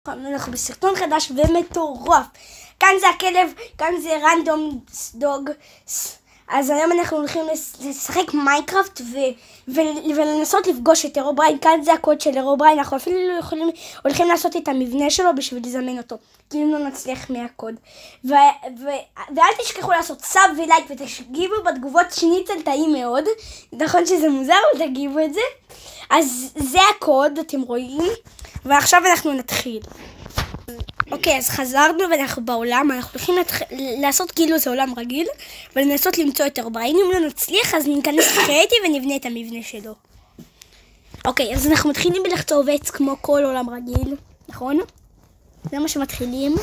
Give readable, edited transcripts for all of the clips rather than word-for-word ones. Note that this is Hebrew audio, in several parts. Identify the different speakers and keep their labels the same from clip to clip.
Speaker 1: אנחנו בסרטון חדש ומטורף. כאן זה הכלב, כאן זה רנדום דוג. אז היום אנחנו הולכים לשחק מיינקראפט ולנסות לפגוש את הרובריין. כאן זה הקוד של הרובריין. אנחנו אפילו הולכים לעשות את המבנה שלו בשביל לזמן אותו, כי אם לא נצליח מהקוד. ואל תשכחו לעשות סאב ולייק ותגיבו בתגובות שניצל טעים מאוד. נכון שזה מוזר, אבל תגיבו את זה. אז זה הקוד, אתם רואים. ועכשיו אנחנו נתחיל. אוקיי, אז חזרנו ואנחנו בעולם. אנחנו הולכים לעשות כאילו זה עולם רגיל ולנסות למצוא את הרובריין. אם לא נצליח אז ניכנס לקריאיטיב ונבנה את המבנה שלו. אוקיי, אז אנחנו מתחילים בלחצוב עץ כמו כל עולם רגיל, נכון? זה מה שמתחילים.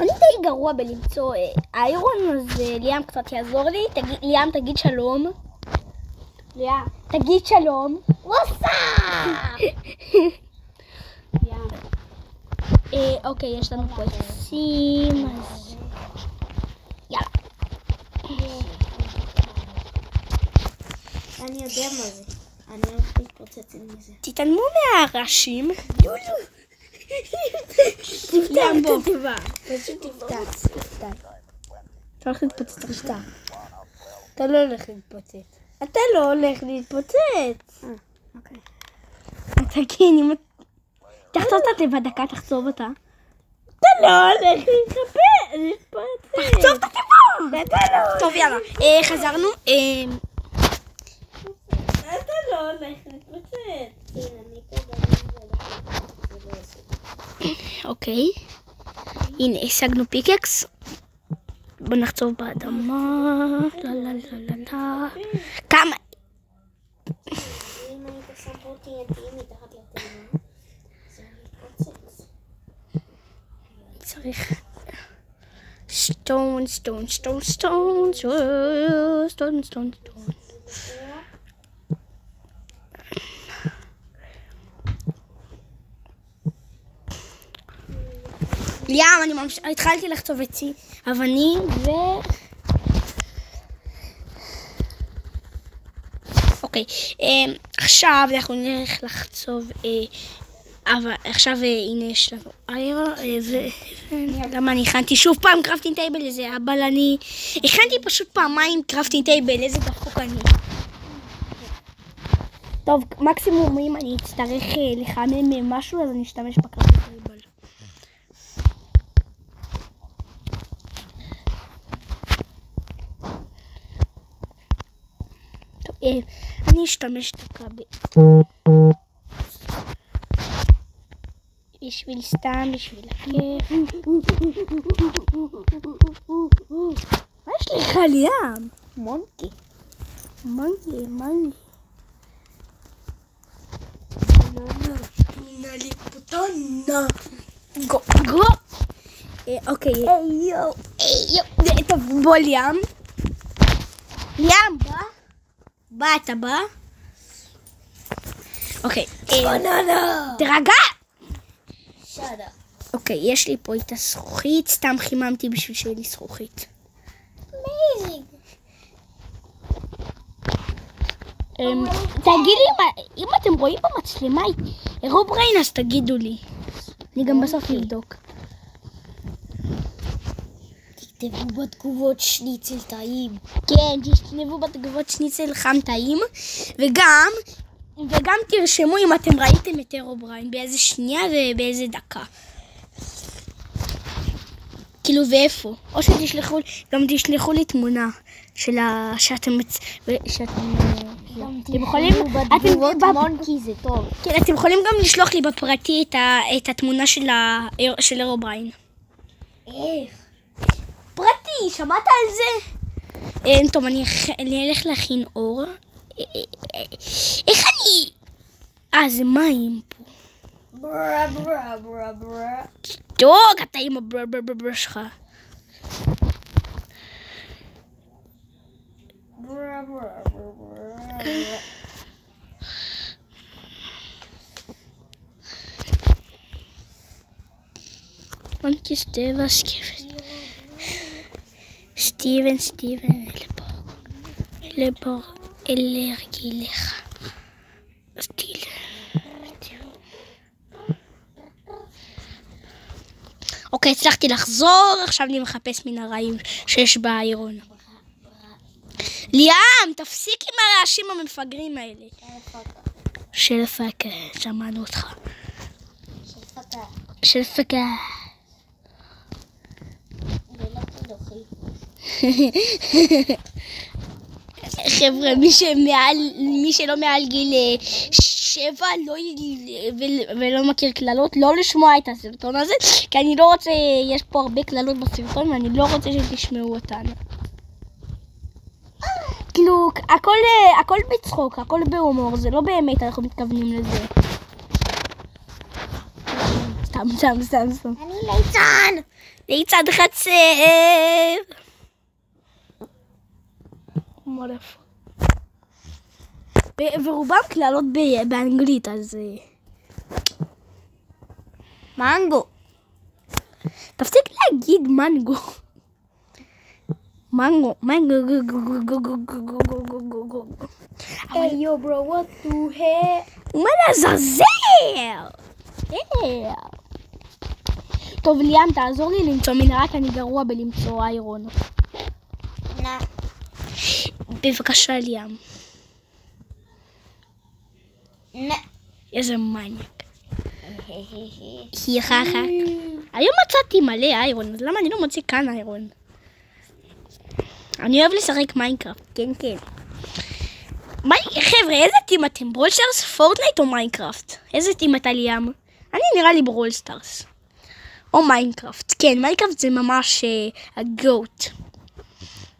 Speaker 1: אני די גרוע בלמצוא איירון, אז ליאם קצת יעזור לי. ליאם, תגיד שלום. ליאם, תגיד שלום. ווסה! אוקיי, יש לנו פה עצים, אז יאללה.
Speaker 2: אני יודע מה זה. אני הולך להתפוצץ עם זה.
Speaker 1: תתעלמו מהרעשים.
Speaker 2: תפתח את התיבה. פשוט תפתח.
Speaker 1: אתה הולך להתפוצץ עכשיו. אתה לא הולך להתפוצץ. אתה לא הולך להתפוצץ.
Speaker 2: אוקיי.
Speaker 1: אתה כן, אם תחצוב את התיבה דקה, תחצוב אותה. אתה לא הולך להתפוצץ. תחצוב את התיבה. אתה לא. טוב, יאללה. חזרנו.
Speaker 2: אתה לא הולך להתפוצץ.
Speaker 1: אוקיי. הנה, השגנו פיקקס. בוא נחצוב באדמה. לא, לא, לא, לא, לא. כמה?
Speaker 2: אם היית שם פה תייתיים מתחת לתיבה, זה מתפוצץ.
Speaker 1: צריך סטון, סטון, סטון, סטון, סטון, סטון, סטון. ליאם, אני התחלתי לחצוב עצי אבנים אוקיי, עכשיו אנחנו נלך לחצוב, אבל עכשיו הנה יש לנו למה אני הכנתי שוב פעם קראפטינג טייבל לזה, אבל אני הכנתי פשוט פעמיים קראפטינג טייבל, איזה דפוק אני. טוב, מקסימום אם אני אצטרך לחמם משהו אז אני אשתמש בקראפטינג טייבל. אני אשתמש דקה בשביל סתם, בשביל הכיף. מה יש לך ליאם?
Speaker 2: מונקי.
Speaker 1: מנגי.
Speaker 2: נלי פוטונה.
Speaker 1: גו. אוקיי.
Speaker 2: איי יו.
Speaker 1: טוב, בוא ליאם. ליאם, בא, אתה בא? אוקיי.
Speaker 2: בננה.
Speaker 1: תרגע!
Speaker 2: שדה.
Speaker 1: אוקיי, יש לי פה את הזכוכית, סתם חיממתי בשביל שיהיה לי זכוכית.
Speaker 2: אמייזינג.
Speaker 1: תגיד לי, אם אתם רואים במצלמה הרובריין אז תגידו לי. אני גם בסוף לבדוק.
Speaker 2: תכתבו בתגובות שניצל טעים.
Speaker 1: כן, תכתבו בתגובות שניצל חם טעים, וגם תרשמו אם אתם ראיתם את הרובריין, באיזה שנייה ובאיזה דקה. כאילו ואיפה. או שתשלחו לי תמונה של שאתם יכולים,
Speaker 2: בתגובות מונקי זה טוב.
Speaker 1: כן, אתם יכולים גם לשלוח לי בפרטי את התמונה של הרובריין.
Speaker 2: איך?
Speaker 1: פרטי, שמעת על זה? טוב, אני אלך להכין אור. איך אני... זה מים פה.
Speaker 2: ברה.
Speaker 1: דוג, אתה עם הברברברבר שלך. מונקי סטבע סקיפט. סטיבן, לבור, אלרגי לך. סטיל. אוקיי, הצלחתי לחזור, עכשיו אני מחפש מנהריים שיש באיירון. ליאם, תפסיק עם הרעשים המפגרים האלה. של פקה, שמענו אותך. של פקה. חבר'ה, מי שלא מעל גיל 7 ולא מכיר כללות, לא לשמוע את הסרטון הזה, כי אני לא רוצה, יש פה הרבה כללות בסרטון ואני לא רוצה שתשמעו אותן. כאילו, הכל בצחוק, הכל בהומור, זה לא באמת אנחנו מתכוונים לזה. סתם.
Speaker 2: אני ליצן!
Speaker 1: ליצן חצר! ורובם כללות באנגלית, אז... מנגו. תפסיק להגיד מנגו. מנגו.
Speaker 2: היו ברו, what the hell?
Speaker 1: מה לעזאזל? טוב, ליאם, תעזור לי למצוא מנהרה, כי אני גרוע בלמצוא איירון. בבקשה, ליאם. איזה מניאק. היום מצאתי מלא איירון, אז למה אני לא מוצא כאן איירון? אני אוהב לשחק מיינקראפט, כן. חבר'ה, איזה טים אתם? ברול סטארס, פורטנייט או מיינקראפט? איזה טים אתה, ליאם? אני נראה לי ברול סטארס. או מיינקראפט. כן, מיינקראפט זה ממש הגוט.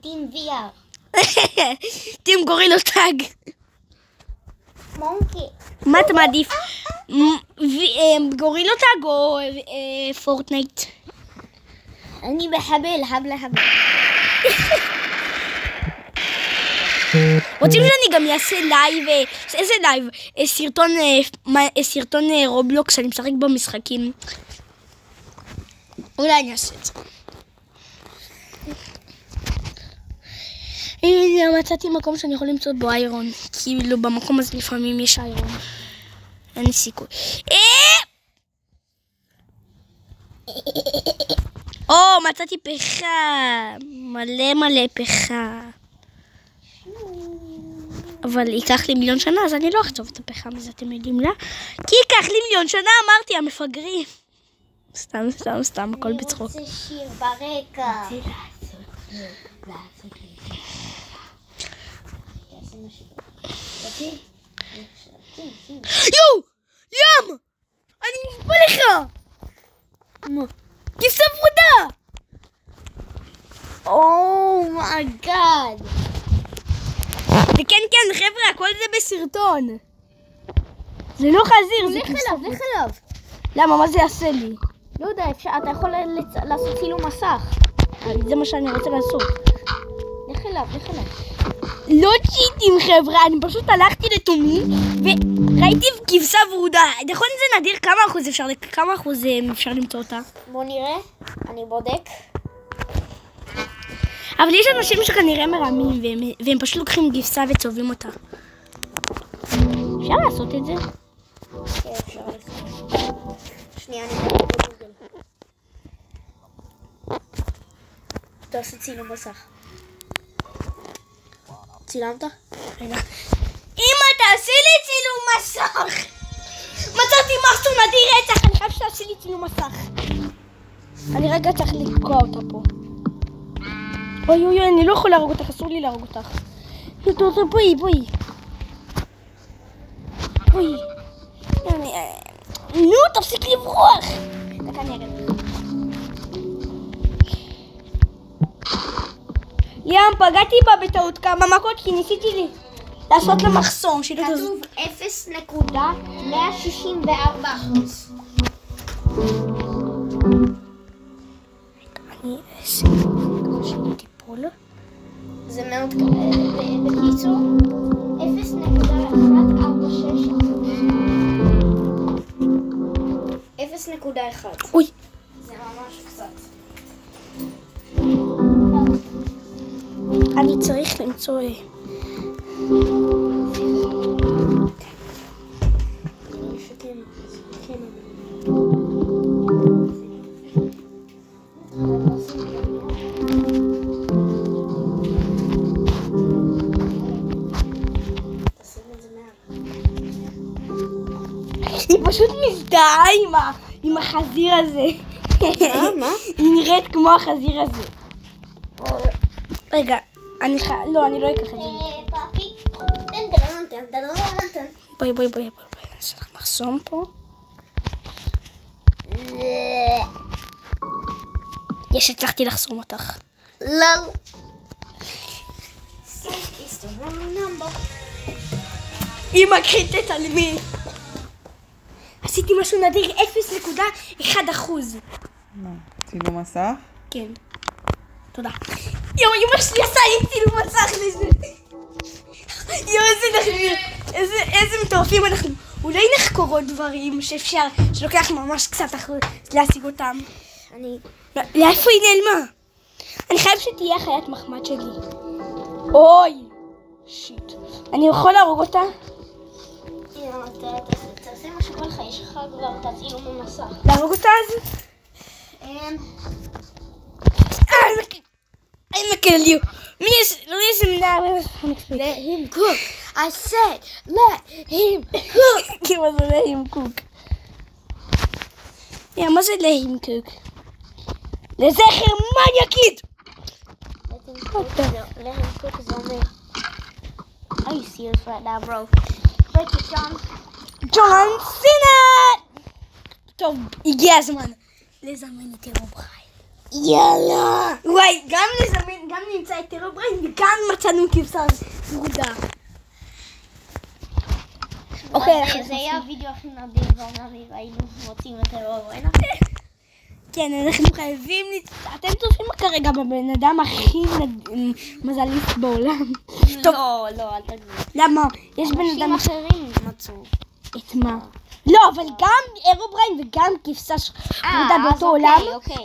Speaker 2: טים VR.
Speaker 1: טים גורילוטאג.
Speaker 2: מונקי.
Speaker 1: מה אתה מעדיף? גורילוטאג או פורטנייט?
Speaker 2: אני מחבל, חבל.
Speaker 1: רוצים שאני גם אעשה לייב, איזה לייב? סרטון רובלוקס, אני משחק במשחקים. אולי אני אעשה את זה. הנה, מצאתי מקום שאני יכול למצוא בו איירון. כאילו במקום הזה לפעמים יש איירון. אין סיכוי. מצאתי פחם. מלא פחם. אבל ייקח לי 1,000,000 שנה, אז אני לא אחצוב את הפחם הזה, אתם יודעים לה? כי ייקח לי 1,000,000 שנה, אמרתי, המפגרים. סתם, הכל בצחוק.
Speaker 2: אני רוצה שיר ברקע.
Speaker 1: יואו! ליאם! אני נשבע לך! מה? כבשה ורודה!
Speaker 2: אומייגאד.
Speaker 1: וכן, חבר'ה, הכל זה בסרטון. זה לא חזיר, זה כבשה.
Speaker 2: לך אליו.
Speaker 1: למה? מה זה יעשה לי?
Speaker 2: לא יודע, אתה יכול לעשות צילום מסך.
Speaker 1: זה מה שאני רוצה לעשות.
Speaker 2: לך אליו.
Speaker 1: לא צ'יטים, חבר'ה, אני פשוט הלכתי לתומי וראיתי כבשה ורודה. נכון, זה נדיר? כמה אחוז אפשר למצוא אותה?
Speaker 2: בוא נראה, אני בודק.
Speaker 1: אבל יש אנשים שכנראה מרמים והם פשוט לוקחים כבשה וצובעים אותה. אפשר לעשות את זה?
Speaker 2: כן, אפשר לעשות. שנייה, אני בודק בגוגל. תעשה צילום מסך. צילמת?
Speaker 1: אמא, תעשי לי צילום מסך! מצאתי משהו נדיר רצח, אני חייב שתעשי לי צילום מסך. אני רגע צריך לקרוא אותה פה. אוי, אני לא יכול להרוג אותך, אסור לי להרוג אותך. בואי. נו, תפסיק לברוח! דקה, אני ארד. ליאם, פגעתי בה בטעות כמה מכות כי ניסיתי לעשות לה מחסום.
Speaker 2: כתוב 0.164%.
Speaker 1: אני סיפור שאני טיפול.
Speaker 2: זה מאוד בקיצור 0.146%. 0.1.
Speaker 1: אוי.
Speaker 2: זה ממש קצת.
Speaker 1: אני צריך למצוא... עם החזיר הזה.
Speaker 2: מה?
Speaker 1: היא נראית כמו החזיר הזה. רגע, אני לא אקח את זה.
Speaker 2: פאפי.
Speaker 1: בואי. יש לך מחסום פה. הצלחתי לחסום אותך.
Speaker 2: לא.
Speaker 1: היא מקריטת על מי? עשיתי משהו נדיר, 0.1%.
Speaker 3: מה? צילום מסך?
Speaker 1: כן. תודה. אמא שלי עשה לי צילום מסך לזה. איזה נחמיר. איזה מטורפים אנחנו. אולי נחקור עוד דברים שאפשר, שלוקח ממש קצת להשיג אותם. לאיפה היא נעלמה? אני חייב שתהיה חיית מחמד שלי. אוי. שיט. אני יכול להרוג אותה?
Speaker 2: תעשה מה שבא לך, יש לך כבר את הצילום במסך.
Speaker 1: להרוג אותה אז? I look at you. Listen now.
Speaker 2: Let him cook. I said, let him cook.
Speaker 1: מה זה let him cook? מה זה let him cook? לזכר מניאקית!
Speaker 2: Let him cook is on me. Are you serious right now, bro? Break it, John.
Speaker 1: ג'ון סינה! טוב, הגיע הזמן לזמן את אירובריין.
Speaker 2: יאללה!
Speaker 1: וואי, גם נמצא את אירובריין וגם מצאנו כבשה ורודה. אוקיי,
Speaker 2: זה היה הווידאו הכי נדיר בעולם והיינו מוצאים את אירובריין.
Speaker 1: כן, אנחנו חייבים אתם צופים כרגע בבן אדם הכי מזליסט בעולם.
Speaker 2: לא, אל תגיד.
Speaker 1: למה? יש בן אדם
Speaker 2: אחרים מצאו.
Speaker 1: את מה? לא, אבל גם אירובריין וגם כבשה ורודה באותו עולם.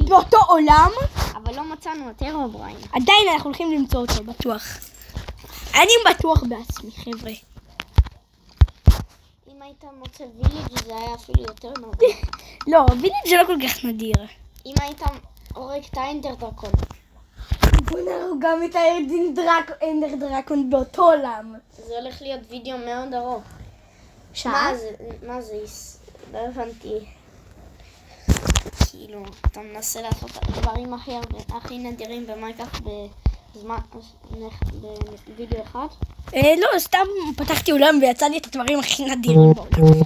Speaker 1: באותו עולם.
Speaker 2: אבל לא מצאנו את אירובריין.
Speaker 1: עדיין אנחנו הולכים למצוא אותו, בטוח. אני בטוח בעצמי, חבר'ה.
Speaker 2: אם היית מוצא ויליג' זה היה אפילו יותר נדיר.
Speaker 1: לא, ויליג' זה לא כל כך נדיר.
Speaker 2: אם היית הורג את האנדר דרקון.
Speaker 1: בוא נהרוג גם את האנדר דרקון באותו עולם.
Speaker 2: זה הולך להיות וידאו מאוד ארוך. מה זה? לא הבנתי. כאילו, אתה מנסה לעשות את הדברים הכי נדירים במיינקראפט בווידאו אחד?
Speaker 1: לא, סתם פתחתי עולם ויצא לי את הדברים הכי נדירים בעולם.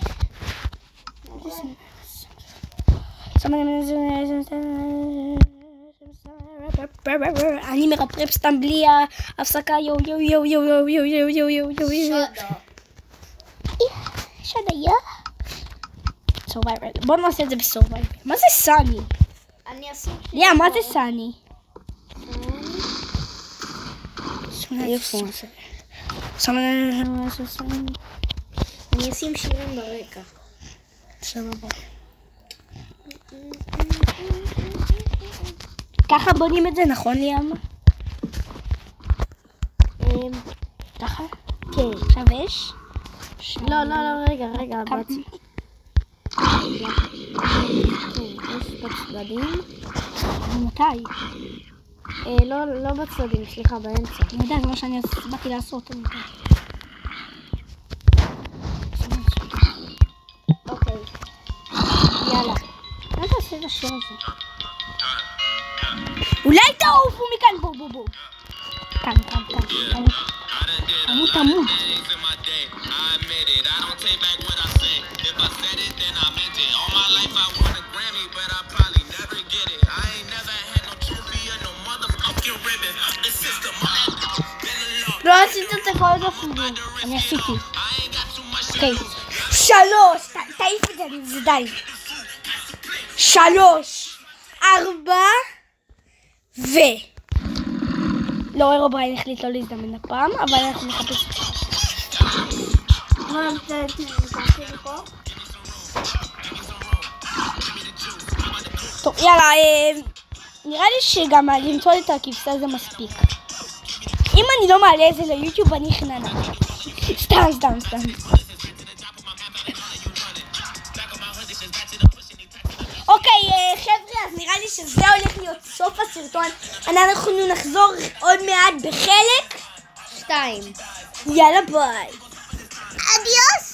Speaker 1: אני מרפרפ סתם בלי ההפסקה. יו. שדיה. סורווייבר. בוא נעשה את זה בסורווייבר. מה זה סאני?
Speaker 2: אני אשים
Speaker 1: מה זה סאני?
Speaker 2: אני אשים שירים ברקע.
Speaker 1: סבבה. ככה בונים את זה, נכון ליאם? ככה?
Speaker 2: כן.
Speaker 1: עכשיו יש?
Speaker 2: לא, רגע, באתי. יש בצדדים.
Speaker 1: מתי?
Speaker 2: לא בצדדים, סליחה, באמצע.
Speaker 1: אני יודע, זה מה שאני באתי לעשות.
Speaker 2: אוקיי. יאללה.
Speaker 1: מה אתה עושה את השיר הזה? אולי תעופו מכאן, בואו. כאן. תמות. לא עשית את הכל אפילו. אני עשיתי. אוקיי. 3. תעיף את זה די. 3, 4 לא, אירובריין החליט לא להזדמן הפעם, אבל אנחנו נחפש. טוב, יאללה, נראה לי שגם למצוא את הכבשה זה מספיק. אם אני לא מעלה את זה ליוטיוב אני חננה. סתם. אוקיי, חבר'ה, אז נראה לי שזה הולך להיות סוף הסרטון. אנחנו נחזור עוד מעט בחלק 2. יאללה ביי.
Speaker 2: אדיוס.